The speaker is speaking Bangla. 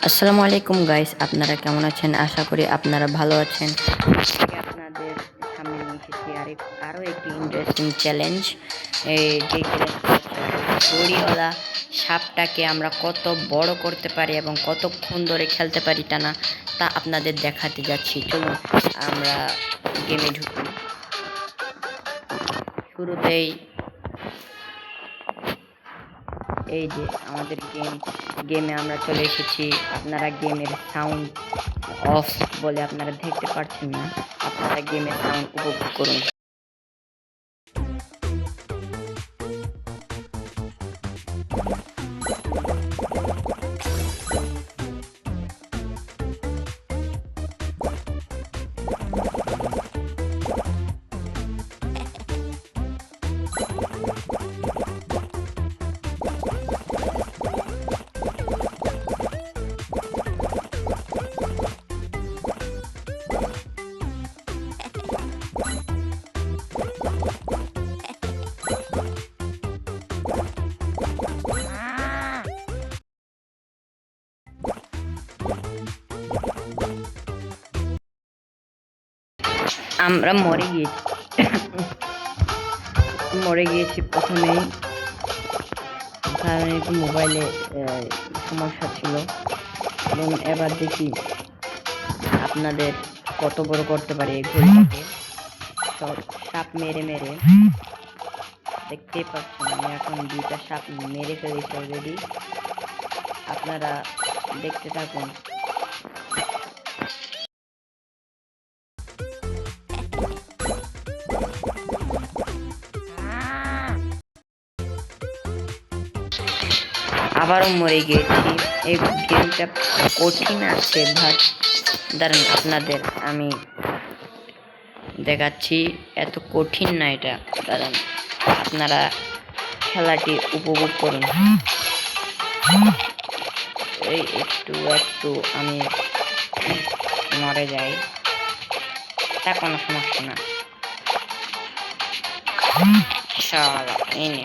আসসালামু আলাইকুম গাইস, আপনারা কেমন আছেন? আশা করি আপনারা ভালো আছেন। আজকে আপনাদের সামনে নিয়ে এসেছি আরও একটি ইন্টারেস্টিং চ্যালেঞ্জ। এই যে দড়িওয়ালা সাপটাকে আমরা কত বড় করতে পারি এবং কতক্ষণ ধরে খেলতে পারি টানা, তা আপনাদের দেখাতে যাচ্ছি। চলুন আমরা গেমে ঢুকি। শুরুতেই এই যে আমাদের গেমে আমরা চলে এসেছি। আপনারা গেমের সাউন্ড অফ বলে আপনারা দেখতে পাচ্ছেন না, আপনারা গেমের সাউন্ড উপভোগ করুন। আমরা মরে গিয়েছি প্রথমেই, কারণ একটু মোবাইলে সমস্যা ছিল। এবং এবার দেখি আপনাদের কত বড় করতে পারি এই ঘড়িটাকে। সব সাপ মেরে দেখতেই পাচ্ছেন আমি এখন 2টা সাপ মেরে ফেলেছি অলরেডি। আপনারা দেখতে থাকুন। আবারও মরে গিয়েছি। এই গেমটা কঠিন আছে বাট দাঁড়ান, আপনাদের আমি দেখাচ্ছি। এত কঠিন না এটা, দাঁড়ান আপনারা খেলাটি উপভোগ করুন। এই একটু আমি মরে যাই, তা কোনো সমস্যা না। শালা এই নে।